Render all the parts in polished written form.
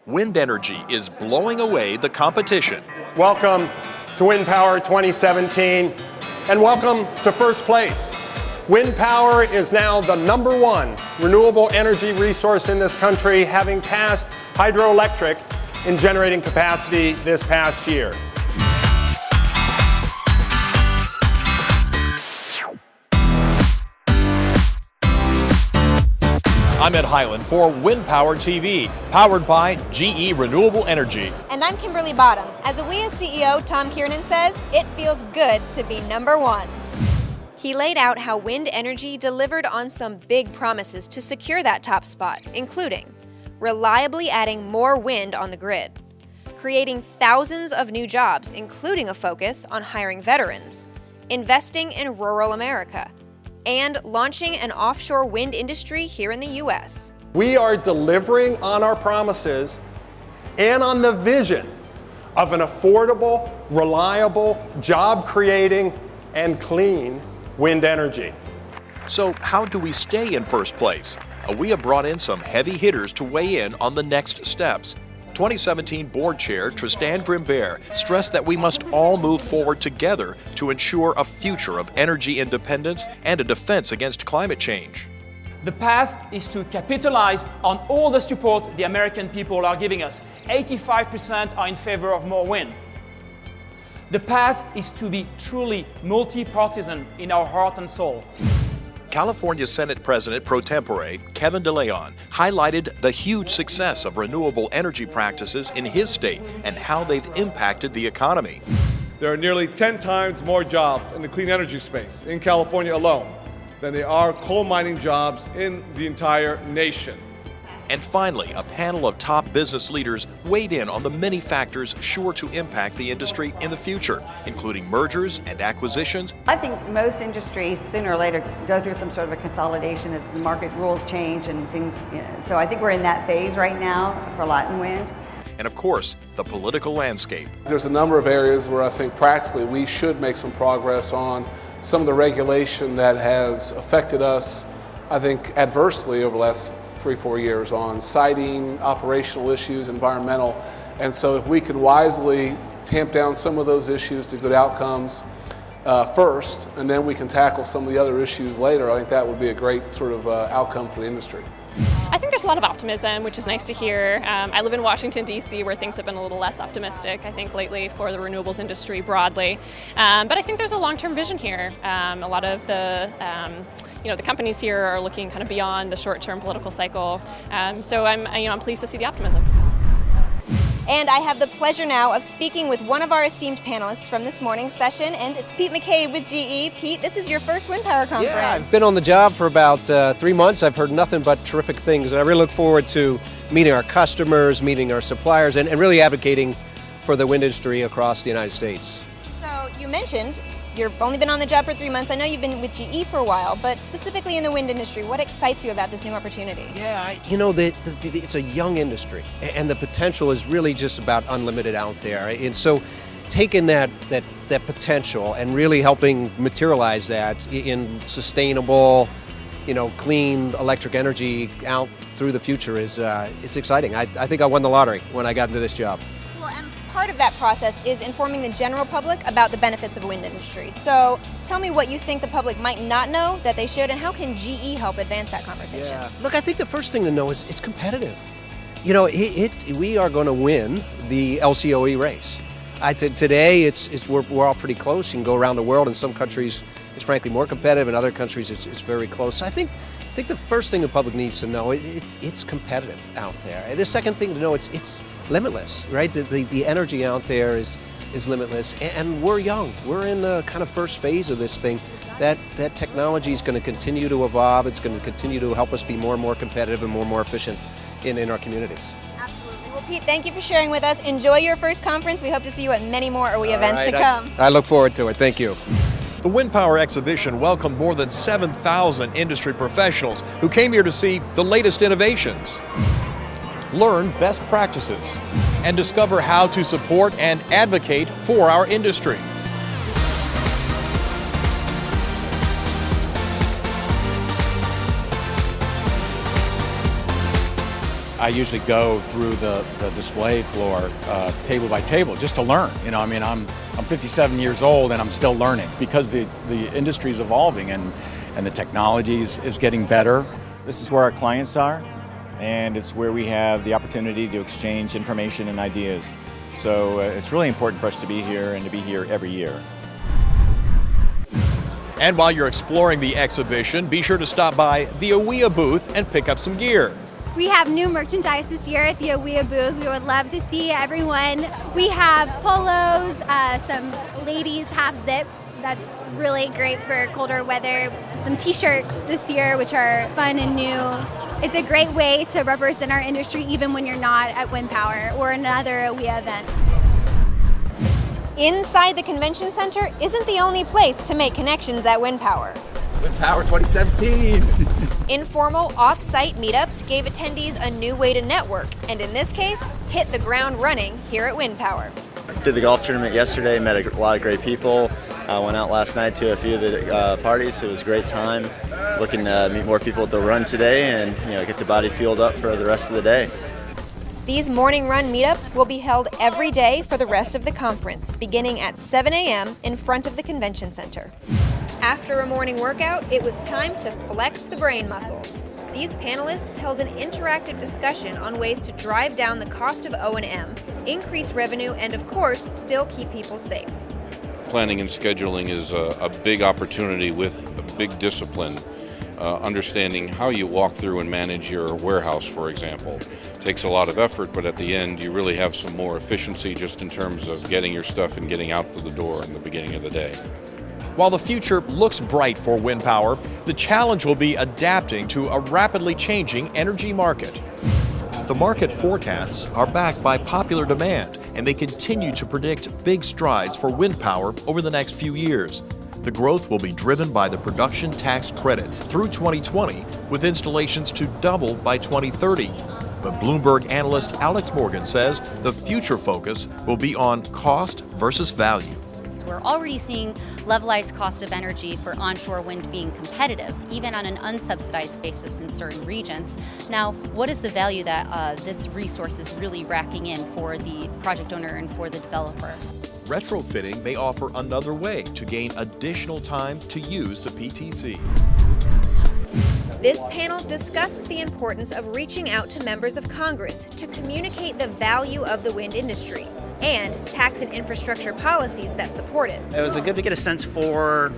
Wind energy is blowing away the competition. Welcome to WINDPOWER 2017, and welcome to first place. WINDPOWER is now the #1 renewable energy resource in this country, having passed hydroelectric in generating capacity this past year. I'm Ed Highland for WINDPOWER TV, powered by GE Renewable Energy. And I'm Kimberly Bottom. As AWEA CEO Tom Kiernan says, it feels good to be #1. He laid out how wind energy delivered on some big promises to secure that top spot, including reliably adding more wind on the grid, creating thousands of new jobs, including a focus on hiring veterans, investing in rural America, and launching an offshore wind industry here in the U.S. We are delivering on our promises and on the vision of an affordable, reliable, job-creating, and clean wind energy. So how do we stay in first place? AWEA brought in some heavy hitters to weigh in on the next steps. 2017 Board Chair Tristan Grimbert stressed that we must all move forward together to ensure a future of energy independence and a defense against climate change. The path is to capitalize on all the support the American people are giving us. 85% are in favor of more wind. The path is to be truly multi-partisan in our heart and soul. California Senate President pro tempore Kevin DeLeon highlighted the huge success of renewable energy practices in his state and how they've impacted the economy. There are nearly 10 times more jobs in the clean energy space in California alone than there are coal mining jobs in the entire nation. And finally, a panel of top business leaders weighed in on the many factors sure to impact the industry in the future, including mergers and acquisitions. I think most industries sooner or later go through some sort of a consolidation as the market rules change and things. So I think we're in that phase right now for Latin wind. And of course, the political landscape. There's a number of areas where I think practically we should make some progress on some of the regulation that has affected us, I think, adversely over the last 3-4 years on siting, operational issues, environmental. And so if we can wisely tamp down some of those issues to good outcomes first, and then we can tackle some of the other issues later, I think that would be a great sort of outcome for the industry. I think there's a lot of optimism, which is nice to hear. I live in Washington, D.C., where things have been a little less optimistic, I think, lately for the renewables industry broadly. But I think there's a long-term vision here. A lot of the the companies here are looking kind of beyond the short-term political cycle. So I'm pleased to see the optimism. And I have the pleasure now of speaking with one of our esteemed panelists from this morning's session, and it's Pete McCabe with GE. Pete, this is your first WINDPOWER conference. Yeah, I've been on the job for about 3 months. I've heard nothing but terrific things, and I really look forward to meeting our customers, meeting our suppliers, and really advocating for the wind industry across the United States. So you mentioned you've only been on the job for 3 months. I know you've been with GE for a while, but specifically in the wind industry, what excites you about this new opportunity? Yeah, it's a young industry, and the potential is really just about unlimited out there. And so taking that potential and really helping materialize that in sustainable, clean electric energy out through the future is exciting. I think I won the lottery when I got into this job. Part of that process is informing the general public about the benefits of wind industry. So tell me what you think the public might not know that they should, and how can GE help advance that conversation? Yeah. Look, I think the first thing to know is it's competitive. We are going to win the LCOE race. Today we're all pretty close. You can go around the world. In some countries it's frankly more competitive, in other countries it's very close. So I think the first thing the public needs to know is it's competitive out there. And the second thing to know, it's limitless, right? The energy out there is limitless, and we're young. We're in the kind of first phase of this thing. That technology is going to continue to evolve. It's going to continue to help us be more and more competitive and more efficient in our communities. Absolutely. Well, Pete, thank you for sharing with us. Enjoy your first conference. We hope to see you at many more AWEA events to come. I look forward to it. Thank you. The WINDPOWER exhibition welcomed more than 7,000 industry professionals who came here to see the latest innovations, learn best practices, and discover how to support and advocate for our industry. I usually go through the display floor table by table just to learn. I'm 57 years old and I'm still learning because the industry is evolving and the technology is getting better. This is where our clients are, and it's where we have the opportunity to exchange information and ideas. So it's really important for us to be here and to be here every year. And while you're exploring the exhibition, be sure to stop by the AWEA booth and pick up some gear. We have new merchandise this year at the AWEA booth. We would love to see everyone. We have polos, some ladies half zips. That's really great for colder weather. Some t-shirts this year, which are fun and new. It's a great way to represent our industry even when you're not at WINDPOWER or another AWEA event. Inside the convention center isn't the only place to make connections at WINDPOWER. WINDPOWER 2017! Informal, off-site meetups gave attendees a new way to network, and in this case, hit the ground running here at WINDPOWER. Did the golf tournament yesterday, met a lot of great people. Went out last night to a few of the parties. It was a great time. Looking to meet more people at the run today and get the body fueled up for the rest of the day. These morning run meetups will be held every day for the rest of the conference, beginning at 7 a.m. in front of the convention center. After a morning workout, it was time to flex the brain muscles. These panelists held an interactive discussion on ways to drive down the cost of O&M, increase revenue, and of course, still keep people safe. Planning and scheduling is a big opportunity with a big discipline. Understanding how you walk through and manage your warehouse, for example. Takes a lot of effort, but at the end you really have some more efficiency just in terms of getting your stuff and getting out to the door in the beginning of the day. While the future looks bright for WINDPOWER, the challenge will be adapting to a rapidly changing energy market. The market forecasts are backed by popular demand, and they continue to predict big strides for WINDPOWER over the next few years. The growth will be driven by the production tax credit through 2020, with installations to double by 2030. But Bloomberg analyst Alex Morgan says the future focus will be on cost versus value. We're already seeing levelized cost of energy for onshore wind being competitive, even on an unsubsidized basis in certain regions. Now, what is the value that this resource is really racking in for the project owner and for the developer? Retrofitting may offer another way to gain additional time to use the PTC. This panel discussed the importance of reaching out to members of Congress to communicate the value of the wind industry and tax and infrastructure policies that support it. It was good to get a sense for,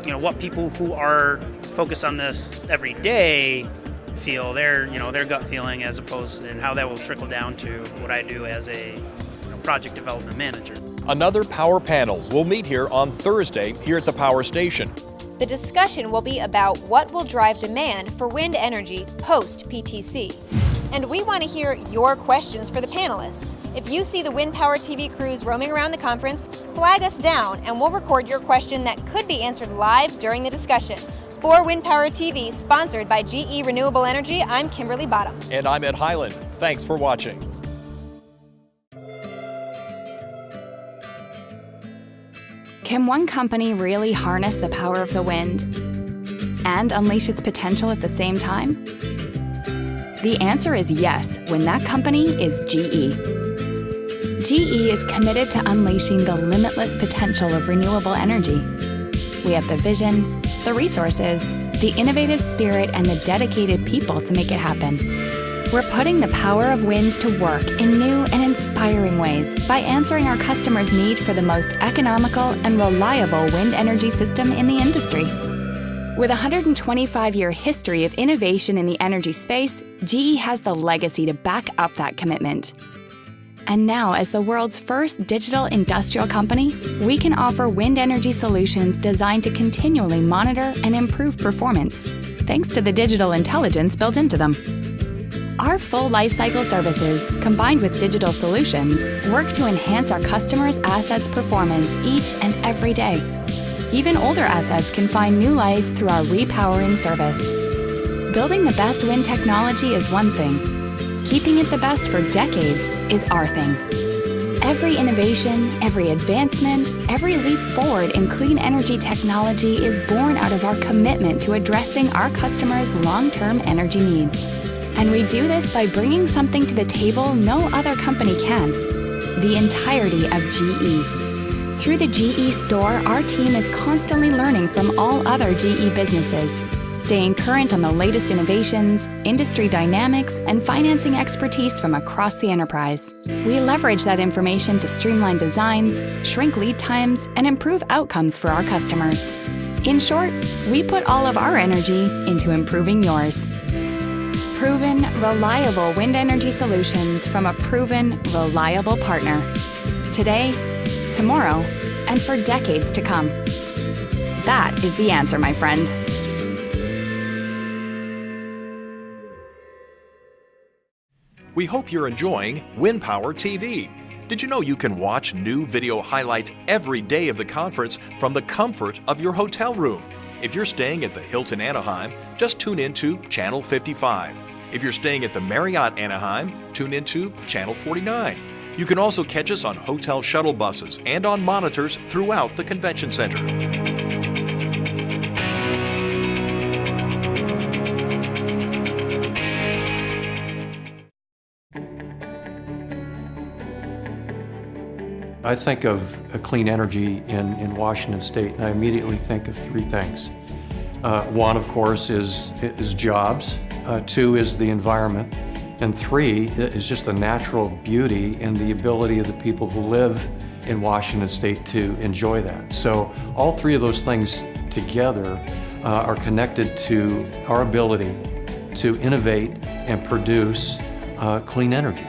what people who are focused on this every day feel, their gut feeling, as opposed to how that will trickle down to what I do as a project development manager. Another power panel will meet here on Thursday here at the power station. The discussion will be about what will drive demand for wind energy post-PTC. And we want to hear your questions for the panelists. If you see the WINDPOWER TV crews roaming around the conference, flag us down and we'll record your question that could be answered live during the discussion. For WINDPOWER TV, sponsored by GE Renewable Energy, I'm Kimberly Bottom. And I'm Ed Highland. Thanks for watching. Can one company really harness the power of the wind and unleash its potential at the same time? The answer is yes, when that company is GE. GE is committed to unleashing the limitless potential of renewable energy. We have the vision, the resources, the innovative spirit, and the dedicated people to make it happen. We're putting the power of wind to work in new and inspiring ways by answering our customers' need for the most economical and reliable wind energy system in the industry. With a 125-year history of innovation in the energy space, GE has the legacy to back up that commitment. And now, as the world's first digital industrial company, we can offer wind energy solutions designed to continually monitor and improve performance, thanks to the digital intelligence built into them. Our full lifecycle services, combined with digital solutions, work to enhance our customers' assets' performance each and every day. Even older assets can find new life through our repowering service. Building the best wind technology is one thing. Keeping it the best for decades is our thing. Every innovation, every advancement, every leap forward in clean energy technology is born out of our commitment to addressing our customers' long-term energy needs. And we do this by bringing something to the table no other company can: the entirety of GE. Through the GE store, our team is constantly learning from all other GE businesses, staying current on the latest innovations, industry dynamics, and financing expertise from across the enterprise. We leverage that information to streamline designs, shrink lead times, and improve outcomes for our customers. In short, we put all of our energy into improving yours. Proven, reliable wind energy solutions from a proven, reliable partner. Today, tomorrow, and for decades to come. That is the answer, my friend. We hope you're enjoying WINDPOWER TV. Did you know you can watch new video highlights every day of the conference from the comfort of your hotel room? If you're staying at the Hilton Anaheim, just tune into Channel 55. If you're staying at the Marriott Anaheim, tune into Channel 49. You can also catch us on hotel shuttle buses and on monitors throughout the convention center. I think of clean energy in Washington State, and I immediately think of three things. One, of course, is jobs. Two is the environment. And three is just the natural beauty and the ability of the people who live in Washington State to enjoy that. So all three of those things together are connected to our ability to innovate and produce clean energy.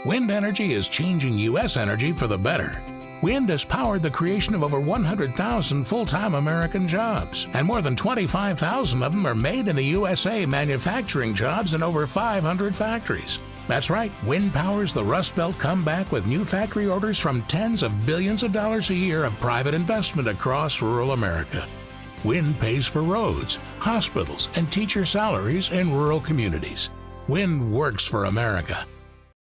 Wind energy is changing U.S. energy for the better. Wind has powered the creation of over 100,000 full-time American jobs, and more than 25,000 of them are made in the USA, manufacturing jobs in over 500 factories. That's right, wind powers the Rust Belt comeback with new factory orders from tens of billions of dollars a year of private investment across rural America. Wind pays for roads, hospitals, and teacher salaries in rural communities. Wind works for America.